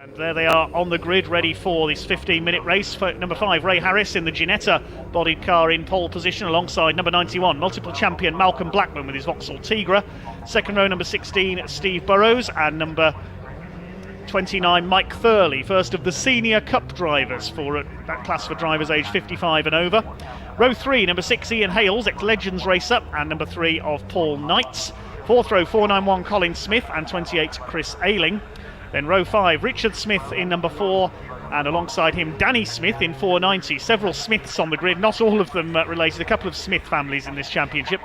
And there they are on the grid, ready for this 15-minute race. For number 5, Ray Harris in the Ginetta-bodied car in pole position, alongside number 91, multiple champion Malcolm Blackman with his Vauxhall Tigra. Second row, number 16, Steve Burrows, and number 29, Mike Thurley, first of the senior cup drivers for that class for drivers aged 55 and over. Row 3, number 6, Ian Hales, ex-Legends racer, and number 3 of Paul Knights. Fourth row, 491, Colin Smith, and 28, Chris Ayling. Then row 5, Richard Smith in number 4, and alongside him Danny Smith in 490. Several Smiths on the grid, not all of them related, a couple of Smith families in this championship.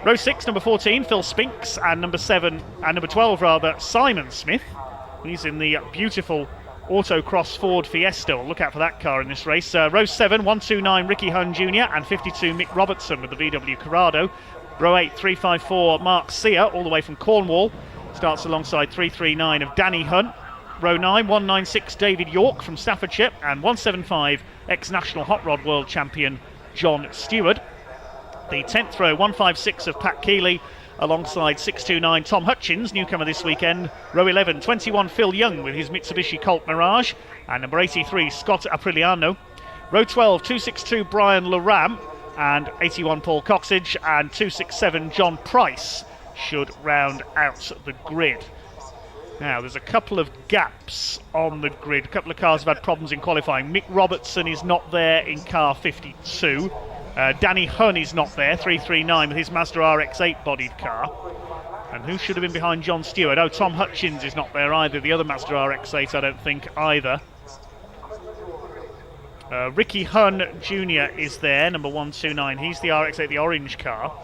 Row 6, number 14, Phil Spinks, and number 12 rather, Simon Smith. He's in the beautiful autocross Ford Fiesta. We'll look out for that car in this race. Row 7, 129, Ricky Hunn Jr. and 52, Mick Robertson with the VW Corrado. Row 8, 354, Mark Sear, all the way from Cornwall. Starts alongside 339 of Danny Hunt. Row 9, 196, David York from Staffordshire, and 175, ex-National Hot Rod World Champion John Stewart. The 10th row, 156 of Pat Keeley, alongside 629 Tom Hutchins, newcomer this weekend. Row 11, 21 Phil Young with his Mitsubishi Colt Mirage, and number 83 Scott Apriliano. Row 12, 262 Brian Laram, and 81 Paul Coxidge, and 267 John Price should round out the grid. Now there's a couple of gaps on the grid. A couple of cars have had problems in qualifying. Mick Robertson is not there in car 52. Danny Hunn is not there, 339 with his Mazda RX-8 bodied car. And who should have been behind John Stewart? Oh, Tom Hutchins is not there either. The other Mazda RX-8 I don't think either. Ricky Hunn Jr. is there, number 129. He's the RX-8, the orange car.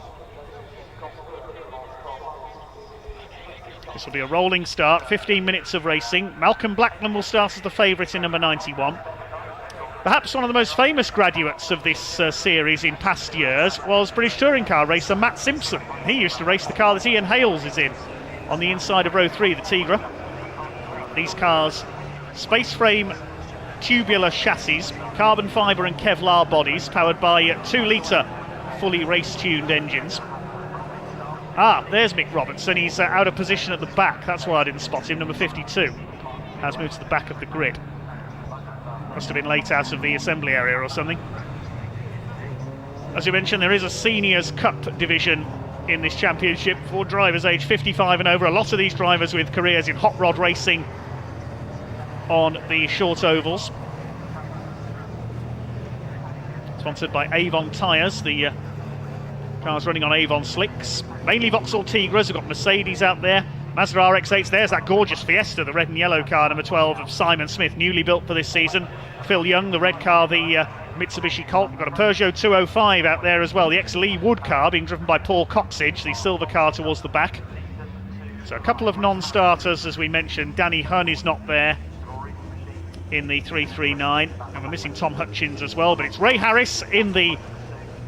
This will be a rolling start, 15 minutes of racing. Malcolm Blackman will start as the favourite in number 91. Perhaps one of the most famous graduates of this series in past years was British touring car racer Matt Simpson. He used to race the car that Ian Hales is in on the inside of row 3, the Tigra. These cars, space frame tubular chassis, carbon fibre and Kevlar bodies, powered by 2-litre fully race-tuned engines. Ah, there's Mick Robertson. He's out of position at the back. That's why I didn't spot him. Number 52 has moved to the back of the grid. Must have been late out of the assembly area or something. As you mentioned, there is a Seniors Cup division in this championship for drivers aged 55 and over. A lot of these drivers with careers in hot rod racing on the short ovals. Sponsored by Avon Tyres. The cars running on Avon slicks. Mainly Vauxhall Tigras. We've got Mercedes out there. Mazda RX-8s. There's that gorgeous Fiesta, the red and yellow car, number 12 of Simon Smith, newly built for this season. Phil Young, the red car, the Mitsubishi Colt. We've got a Peugeot 205 out there as well. The ex-Lee Wood car being driven by Paul Coxidge, the silver car towards the back. So a couple of non-starters, as we mentioned. Danny Hunn is not there in the 339. And we're missing Tom Hutchins as well, but it's Ray Harris in the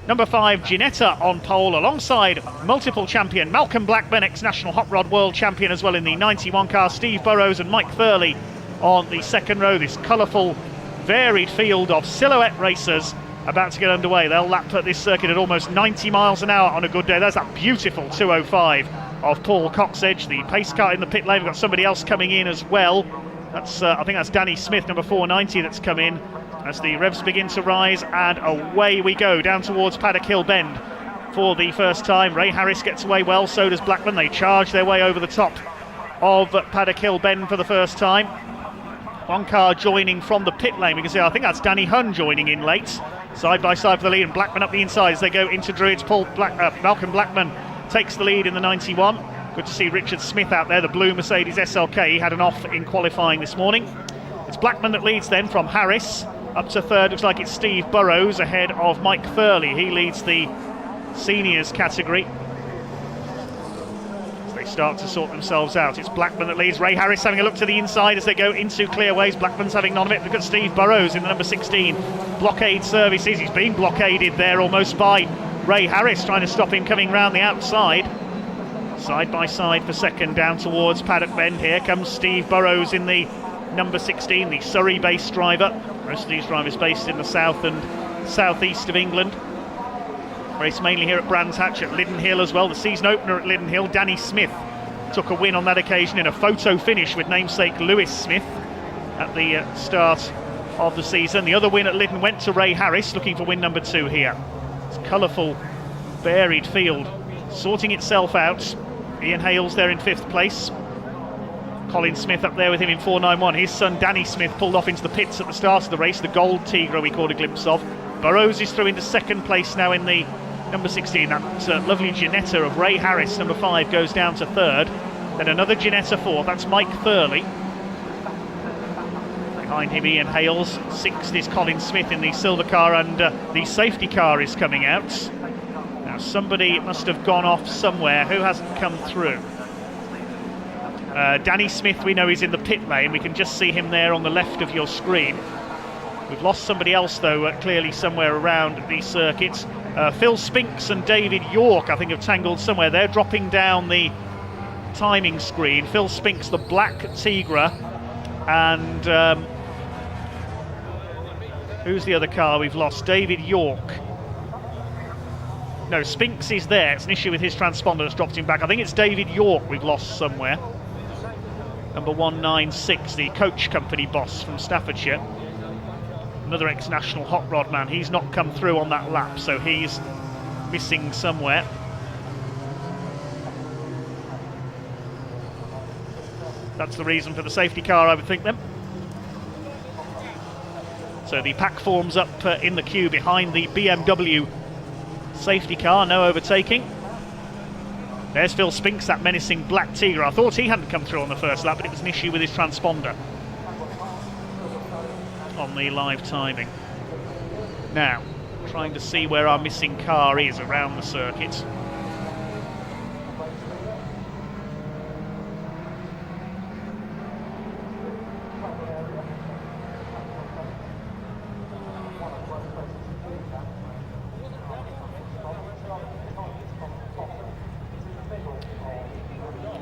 number 5 Ginetta on pole, alongside multiple champion Malcolm Blackman, ex-National Hot Rod World Champion as well in the 91 car, Steve Burrows and Mike Thurley on the second row. This colourful, varied field of silhouette racers about to get underway. They'll lap at this circuit at almost 90 miles an hour on a good day. There's that beautiful 205 of Paul Coxidge, the pace car in the pit lane. We've got somebody else coming in as well. That's I think that's Danny Smith, number 490, that's come in as the revs begin to rise, and away we go down towards Paddock Hill Bend for the first time. Ray Harris gets away well, so does Blackman. They charge their way over the top of Paddock Hill Bend for the first time. One car joining from the pit lane. We can see, I think that's Danny Hunn joining in late. Side by side for the lead, and Blackman up the inside as they go into Druids. Malcolm Blackman takes the lead in the 91. Good to see Richard Smith out there, the blue Mercedes SLK. He had an off in qualifying this morning. It's Blackman that leads then from Harris. Up to third, looks like it's Steve Burrows ahead of Mike Thurley. He leads the seniors category as they start to sort themselves out. It's Blackman that leads. Ray Harris having a look to the inside as they go into clearways. Blackman's having none of it. Look at Steve Burrows in the number 16 blockade services. He's been blockaded there almost by Ray Harris, trying to stop him coming round the outside. Side by side for second down towards Paddock Bend. Here comes Steve Burrows in the number 16, the Surrey-based driver. Most of these drivers based in the south and southeast of England. Race mainly here at Brands Hatch at Liddon Hill as well. The season opener at Liddon Hill. Danny Smith took a win on that occasion in a photo finish with namesake Lewis Smith. at the start of the season. The other win at Lyddon went to Ray Harris, looking for win number 2 here. It's colourful, varied field, sorting itself out. Ian Hales there in 5th place. Colin Smith up there with him in 4.91. His son Danny Smith pulled off into the pits at the start of the race, the gold Tigra we caught a glimpse of. Burrows is through into 2nd place now in the number 16. That lovely Ginetta of Ray Harris, number 5, goes down to 3rd. Then another Ginetta 4th, that's Mike Thurley. Behind him Ian Hales. 6th is Colin Smith in the silver car, and the safety car is coming out. Now somebody must have gone off somewhere. Who hasn't come through? Danny Smith, we know, is in the pit lane. We can just see him there on the left of your screen. We've lost somebody else though, clearly somewhere around the circuit. Phil Spinks and David York, I think, have tangled somewhere. They're dropping down the timing screen. Phil Spinks, the black Tigra, and who's the other car we've lost? David York. No, Spinks is there. It's an issue with his transponder that's dropped him back. I think it's David York we've lost somewhere. Number 196, the coach company boss from Staffordshire. Another ex-national hot rod man. He's not come through on that lap, so he's missing somewhere. That's the reason for the safety car, I would think, then. So the pack forms up in the queue behind the BMW safety car. No overtaking. There's Phil Spinks, that menacing black Tigra. I thought he hadn't come through on the first lap, but it was an issue with his transponder on the live timing. Now, trying to see where our missing car is around the circuit.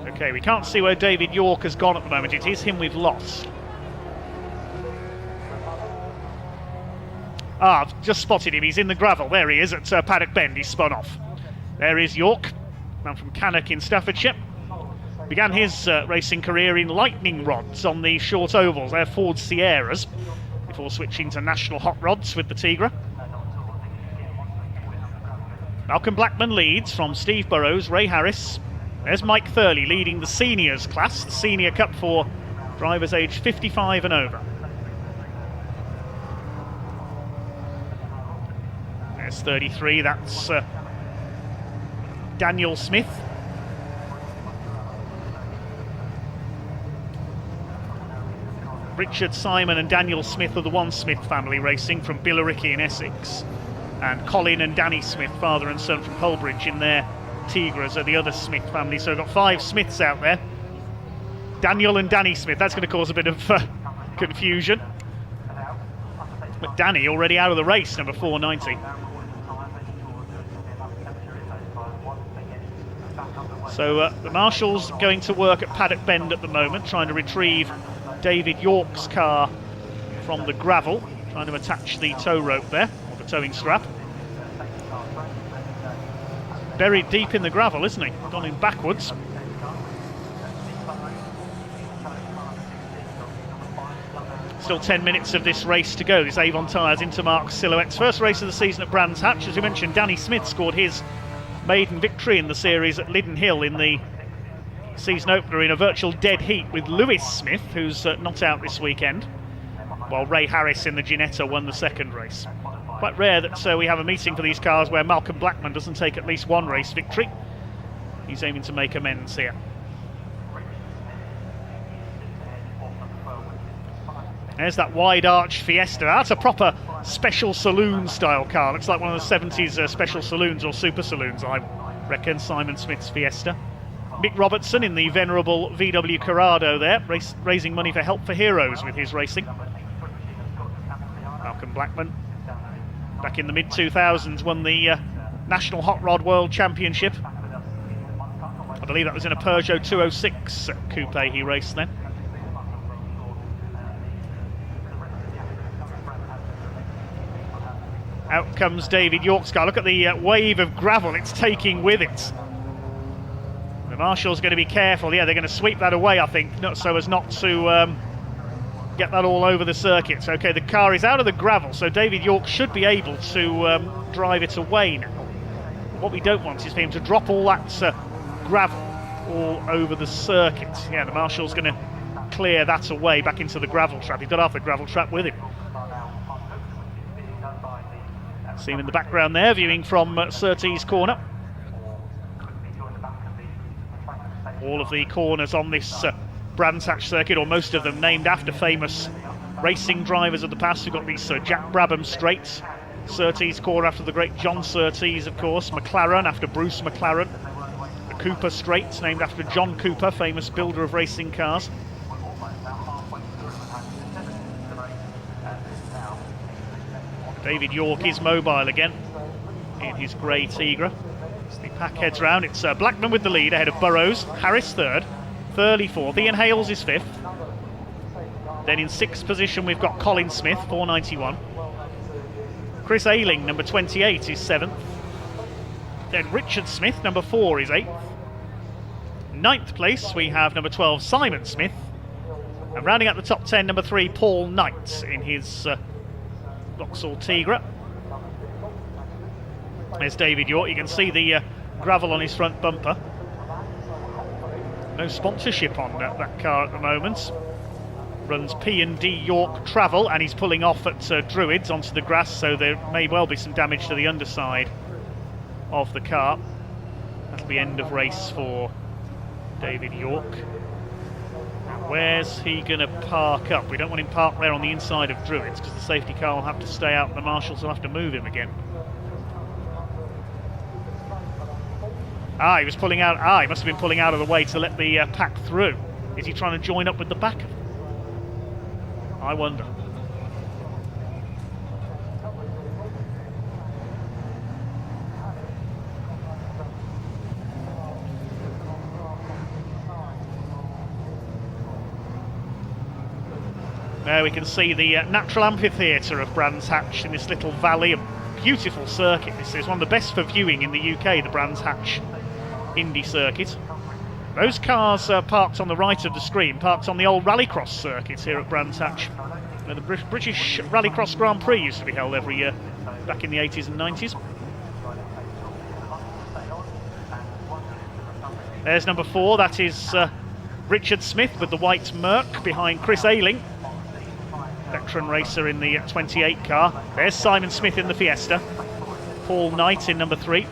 Okay, we can't see where David York has gone at the moment. It is him we've lost. I've just spotted him. He's in the gravel. There he is at Paddock Bend. He's spun off. There is York, man from Cannock in Staffordshire. Began his racing career in lightning rods on the short ovals. They're Ford Sierras, before switching to national hot rods with the Tigra. Malcolm Blackman leads from Steve Burrows, Ray Harris. There's Mike Thurley leading the seniors class, the senior cup for drivers aged 55 and over. There's 33, that's Daniel Smith. Richard Simon and Daniel Smith are the One Smith family racing from Billericay in Essex. And Colin and Danny Smith, father and son from Colbridge, in their Tigras are the other Smith family. So we've got 5 Smiths out there. Daniel and Danny Smith, that's going to cause a bit of confusion. But Danny already out of the race, number 490. So the marshals going to work at Paddock Bend at the moment, trying to retrieve David York's car from the gravel, trying to attach the tow rope there, or the towing strap. Buried deep in the gravel, isn't he? Gone in backwards. Still 10 minutes of this race to go. This Avon Tyres Intermarque Silhouettes. First race of the season at Brands Hatch. As we mentioned, Danny Smith scored his maiden victory in the series at Lyddon Hill in the season opener in a virtual dead heat with Lewis Smith, who's not out this weekend, while Ray Harris in the Ginetta won the second race. Quite rare that we have a meeting for these cars where Malcolm Blackman doesn't take at least one race victory. He's aiming to make amends here. There's that wide arch Fiesta. That's a proper special saloon style car. Looks like one of the 70s special saloons or super saloons, I reckon. Simon Smith's Fiesta. Mick Robertson in the venerable VW Corrado there, raising money for Help for Heroes with his racing. Malcolm Blackman, back in the mid-2000s, won the National Hot Rod World Championship. I believe that was in a Peugeot 206 coupe he raced then. Out comes David York's car. Look at the wave of gravel it's taking with it. The marshal's going to be careful. Yeah, they're going to sweep that away, I think, so as not to get that all over the circuit. Okay, the car is out of the gravel, so David York should be able to drive it away now. What we don't want is for him to drop all that gravel all over the circuit. Yeah, the marshal's going to clear that away back into the gravel trap. He's got half the gravel trap with him. See him in the background there, viewing from Surtees corner. All of the corners on this Brands Hatch circuit, or most of them, named after famous racing drivers of the past. We've got these Jack Brabham straights. Surtees corner after the great John Surtees, of course. McLaren after Bruce McLaren. The Cooper straights named after John Cooper, famous builder of racing cars. David York is mobile again in his grey Tigra. As the pack heads round, it's Blackman with the lead ahead of Burrows, Harris third, Thurley fourth, Ian Hales is fifth. Then in sixth position we've got Colin Smith, 491. Chris Ayling, number 28, is seventh. Then Richard Smith, number 4, is eighth. Ninth place we have number 12, Simon Smith. And rounding out the top 10, number 3, Paul Knight in his Vauxhall Tigra. There's David York. You can see the gravel on his front bumper. No sponsorship on that car at the moment. Runs P&D York Travel, and he's pulling off at Druids onto the grass, so there may well be some damage to the underside of the car. That'll be end of race for David York. Now, where's he going to park up? We don't want him parked there on the inside of Druids, because the safety car will have to stay out and the marshals will have to move him again. He was pulling out. He must have been pulling out of the way to let the pack through. Is he trying to join up with the back of it? I wonder. There we can see the natural amphitheatre of Brands Hatch in this little valley. A beautiful circuit. This is one of the best for viewing in the UK, the Brands Hatch Indy circuit. Those cars parked on the right of the screen, parked on the old Rallycross circuit here at Brands Hatch, where the British Rallycross Grand Prix used to be held every year back in the 80s and 90s. There's number 4, that is Richard Smith with the white Merc behind Chris Ayling, veteran racer in the 28 car. There's Simon Smith in the Fiesta, Paul Knight in number 3,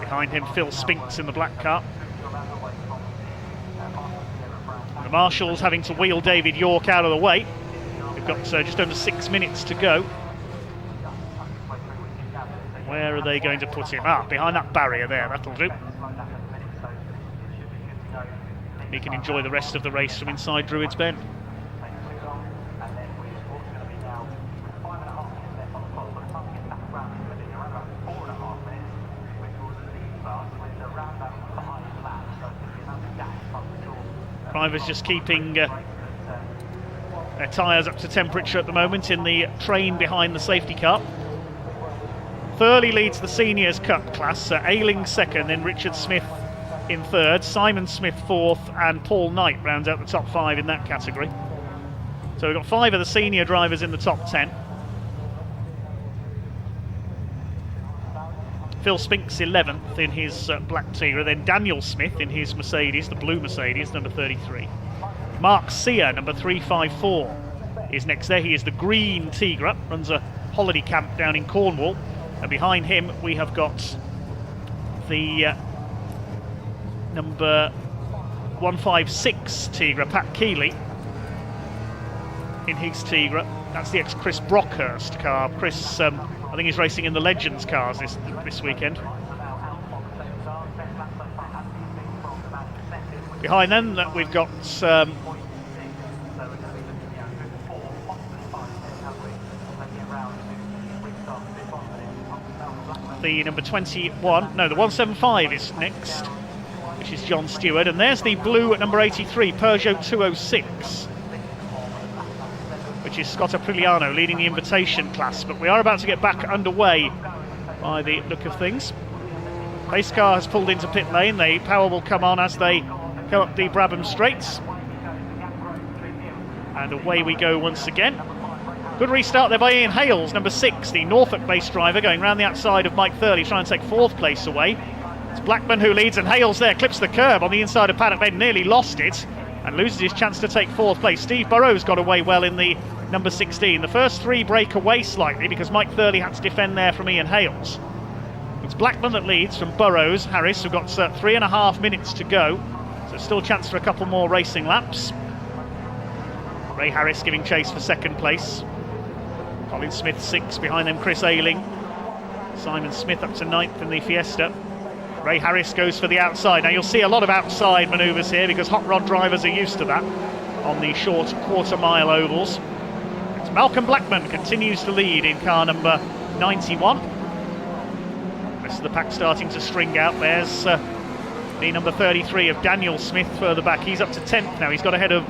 behind him Phil Spinks in the black car. The marshals having to wheel David York out of the way. We've got just under 6 minutes to go. Where are they going to put him? Behind that barrier there, that'll do. He can enjoy the rest of the race from inside Druids Bend. Drivers just keeping their tyres up to temperature at the moment in the train behind the safety car. Thurley leads the Seniors Cup class, Ayling second, then Richard Smith in third, Simon Smith fourth, and Paul Knight rounds out the top 5 in that category. So we've got 5 of the senior drivers in the top 10. Phil Spinks 11th in his black Tigra, then Daniel Smith in his Mercedes, the blue Mercedes, number 33. Mark Sear, number 354, is next there. He is the green Tigra, runs a holiday camp down in Cornwall. And behind him we have got the number 156 Tigra, Pat Keeley, in his Tigra. That's the ex-Chris Brockhurst car. Chris, I think he's racing in the Legends cars this weekend. Behind them, we've got the number 21. No, the 175 is next, which is John Stewart. And there's the blue at number 83, Peugeot 206. Which is Scott Aprigliano leading the invitation class. But we are about to get back underway by the look of things. Pace car has pulled into pit lane. The power will come on as they go up the Brabham straights. And away we go once again. Good restart there by Ian Hales, number 6, the Norfolk-based driver, going round the outside of Mike Thurley, trying to take 4th place away. It's Blackman who leads, and Hales there clips the curb on the inside of paddock bend, nearly lost it, and loses his chance to take 4th place. Steve Burrows got away well in the number 16. The first 3 break away slightly because Mike Thurley had to defend there from Ian Hales. It's Blackman that leads from Burrows. Harris, who've got 3.5 minutes to go, so still chance for a couple more racing laps. Ray Harris giving chase for 2nd place. Colin Smith 6, behind them Chris Ayling. Simon Smith up to 9th in the Fiesta. Ray Harris goes for the outside. Now you'll see a lot of outside manoeuvres here because hot rod drivers are used to that on the short quarter-mile ovals. It's Malcolm Blackman continues to lead in car number 91. The rest of the pack starting to string out. There's the number 33 of Daniel Smith further back. He's up to 10th now. He's got ahead of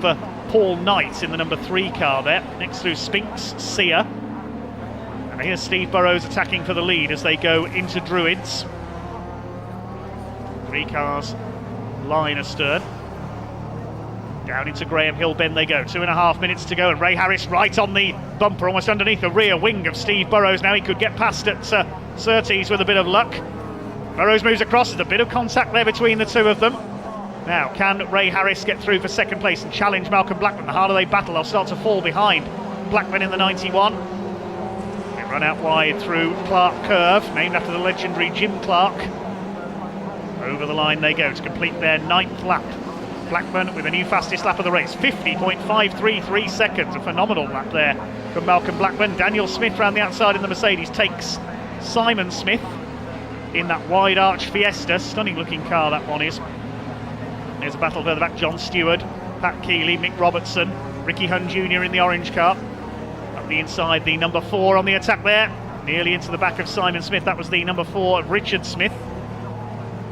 Paul Knight in the number 3 car there. Next through Spinks, Sear. And here's Steve Burrows attacking for the lead as they go into Druids. 3 cars line astern. Down into Graham Hill Bend they go. 2.5 minutes to go, and Ray Harris right on the bumper, almost underneath the rear wing of Steve Burrows. Now he could get past at Surtees with a bit of luck. Burrows moves across. There's a bit of contact there between the two of them. Now, can Ray Harris get through for 2nd place and challenge Malcolm Blackman? The harder they battle, they'll start to fall behind Blackman in the 91. They run out wide through Clark Curve, named after the legendary Jim Clark. Over the line they go to complete their 9th lap. Blackman with a new fastest lap of the race, 50.533 seconds. A phenomenal lap there from Malcolm Blackman. Daniel Smith round the outside in the Mercedes takes Simon Smith in that wide arch Fiesta. Stunning looking car that one is. There's a battle further back. John Stewart, Pat Keeley, Mick Robertson, Ricky Hunn Jr. in the orange car. Up the inside, the number 4 on the attack there. Nearly into the back of Simon Smith. That was the number 4, Richard Smith.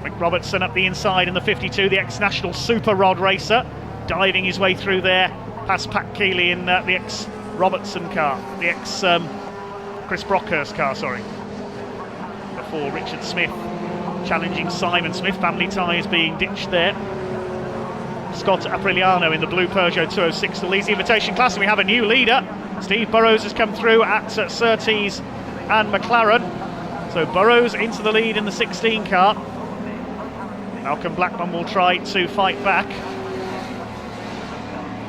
Mick Robertson up the inside in the 52, the ex-national super rod racer, diving his way through there past Pat Keeley in the ex-Robertson car, the ex-Chris Brockhurst car, sorry. Before Richard Smith challenging Simon Smith, family ties being ditched there. Scott Apriliano in the blue Peugeot 206 to lead the invitation class, and we have a new leader. Steve Burrows has come through at Surtees and McLaren. So Burrows into the lead in the 16 car. Malcolm Blackman will try to fight back.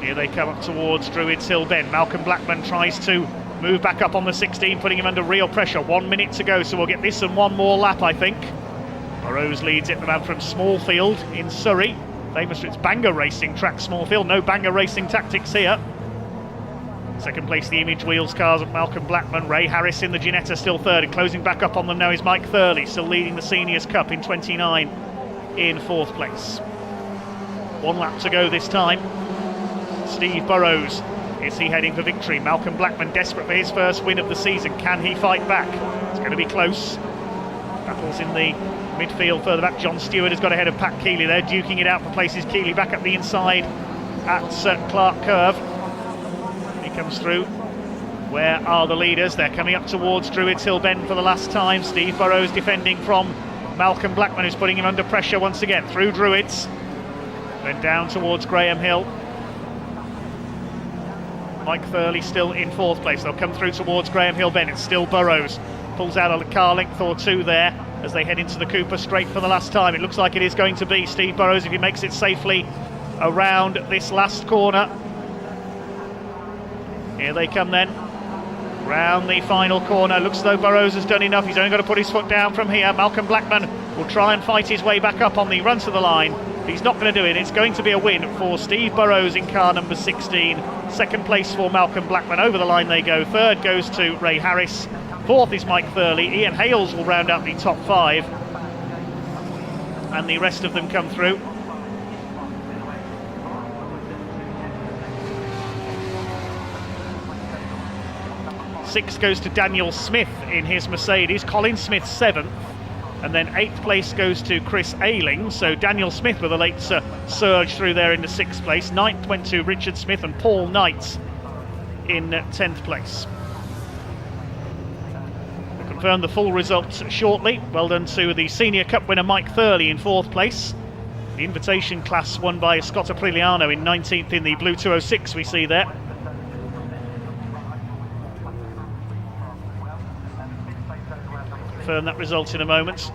Here they come up towards Druids Hill Bend. Malcolm Blackman tries to move back up on the 16, putting him under real pressure. 1 minute to go, so we'll get this and one more lap, I think. Burrows leads it, the man from Smallfield in Surrey. Famous for its banger racing track, Smallfield. No banger racing tactics here. 2nd place, the Image Wheels cars of Malcolm Blackman. Ray Harris in the Ginetta still 3rd, and closing back up on them now is Mike Thurley, still leading the Seniors Cup in 29 in 4th place. 1 lap to go this time. Steve Burrows, is he heading for victory? Malcolm Blackman desperate for his first win of the season. Can he fight back? It's going to be close. Battles in the midfield further back. John Stewart has got ahead of Pat Keeley there, duking it out for places. Keeley back up the inside at Clark Curve. He comes through. Where are the leaders? They're coming up towards Druids Hill Bend for the last time. Steve Burrows defending from Malcolm Blackman, who's putting him under pressure once again through Druids, then down towards Graham Hill. Mike Thurley still in 4th place. They'll come through towards Graham Hill Bend. It's still Burrows, pulls out a car length or 2 there as they head into the Cooper straight for the last time. It looks like it is going to be Steve Burrows if he makes it safely around this last corner. Here they come then. Round the final corner. Looks as though Burrows has done enough. He's only got to put his foot down from here. Malcolm Blackman will try and fight his way back up on the run to the line. He's not going to do it. It's going to be a win for Steve Burrows in car number 16. 2nd place for Malcolm Blackman. Over the line they go. 3rd goes to Ray Harris. 4th is Mike Thurley. Ian Hales will round out the top 5. And the rest of them come through. Sixth goes to Daniel Smith in his Mercedes. Colin Smith 7th, and then 8th place goes to Chris Ayling. So Daniel Smith with a late surge through there into 6th place. 9th went to Richard Smith, and Paul Knight in 10th place. We'll confirm the full results shortly. Well done to the Senior Cup winner Mike Thurley in 4th place. The invitation class won by Scott Apriliano in 19th in the blue 206 we see there. confirm that result in a moment.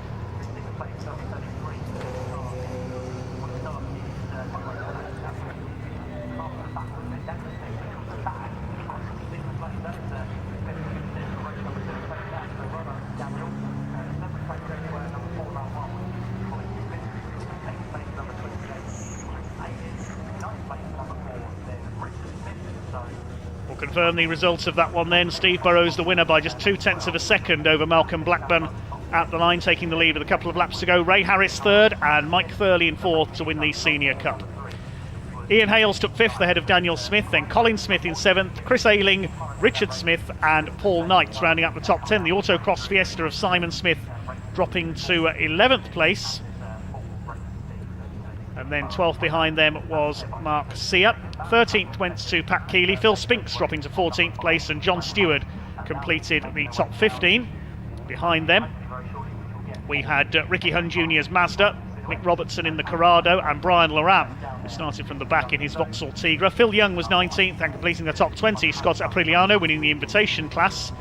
Confirm the results of that one then. Steve Burrows the winner by just 0.2 of a second over Malcolm Blackburn at the line, taking the lead with a couple of laps to go. Ray Harris third and Mike Thurley in fourth to win the Senior Cup. Ian Hales took fifth ahead of Daniel Smith, then Colin Smith in seventh, Chris Ayling, Richard Smith and Paul Knight rounding up the top 10. The Autocross Fiesta of Simon Smith dropping to 11th place. And then 12th behind them was Mark Sear. 13th went to Pat Keeley. Phil Spinks dropping to 14th place, and John Stewart completed the top 15. Behind them, we had Ricky Hunn Jr.'s Mazda, Mick Robertson in the Corrado, and Brian Laram, who started from the back in his Vauxhall Tigra. Phil Young was 19th and completing the top 20. Scott Apriliano winning the invitation class.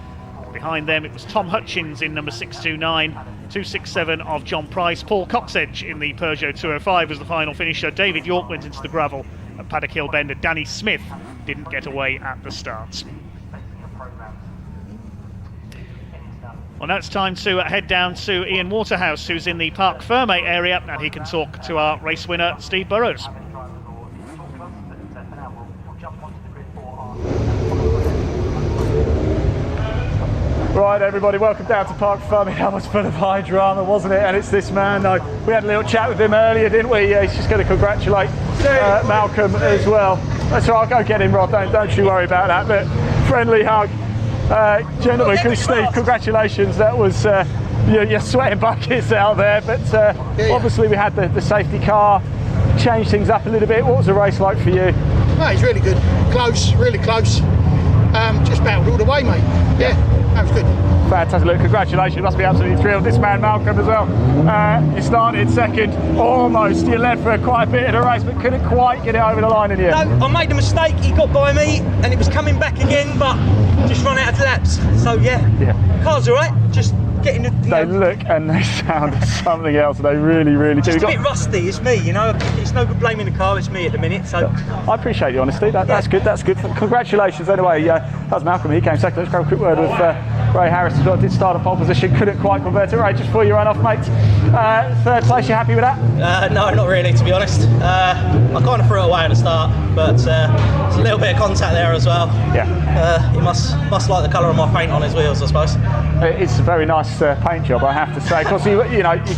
Behind them, it was Tom Hutchins in number 629. 267 of John Price. Paul Coxedge in the Peugeot 205 was the final finisher. David York went into the gravel at Paddock Hill Bend, and Danny Smith didn't get away at the start. Well, now it's time to head down to Ian Waterhouse, who's in the Parc Ferme area, and he can talk to our race winner, Steve Burrows. Right, everybody, welcome down to Parc Ferme. That was full of high drama, wasn't it? And it's this man. We had a little chat with him earlier, didn't we? He's just going to congratulate Malcolm as well. That's right, I'll go get him, Rod. Don't you worry about that. But friendly hug. Gentlemen, Steve, congratulations. That was you're sweating buckets out there. But obviously we had the safety car change things up a little bit. What was the race like for you? No, it's really good. Close, really close. Just battled all the way, mate. Yeah, that was good. Fantastic. Look, congratulations. You must be absolutely thrilled. This man, Malcolm, as well. You started second, almost. You led for quite a bit of the race, but couldn't quite get it over the line in the end. No, I made a mistake. He got by me, and it was coming back again, but just run out of laps. So, yeah. Car's all right. Just getting the... They look and they sound something else. They really, really do. Just a bit rusty. It's me, you know. It's no good blaming the car. It's me at the minute. So I appreciate the honesty. That's good. That's good. Congratulations. Anyway, that was Malcolm. He came second. Let's grab a quick word with Ray Harris as well. Did start a pole position. Couldn't quite convert it. Ray, just before you ran off, mate. Third place. You happy with that? No, not really, to be honest. I kind of threw it away at the start, but there's a little bit of contact there as well. Yeah. He must like the colour of my paint on his wheels, I suppose. It's a very nice paint job, I have to say. Because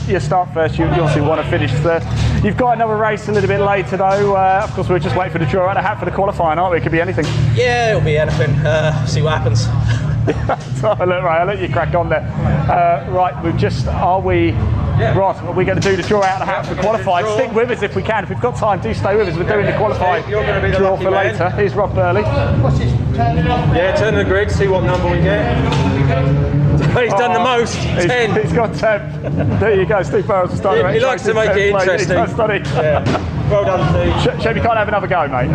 you start first, you obviously want to finish third. You've got another race a little bit later, though. Of course, we're just waiting for the draw out of the hat for the qualifying, aren't we? It could be anything. Yeah, it'll be anything. See what happens. So, look, Ray, I'll let you crack on there. Right, Rod, are we going to do the draw out of the hat for qualifying? Stick with us if we can. If we've got time, do stay with us. We're doing the qualifying draw for later. Here's Rob Birley. Yeah, turn the grid, see what number we get. He's done the most, 10. He's got 10. There you go, Steve Burrows will start. He likes to make it interesting. He does, doesn't he? Yeah. Well done, Steve. Shame you can't have another go, mate.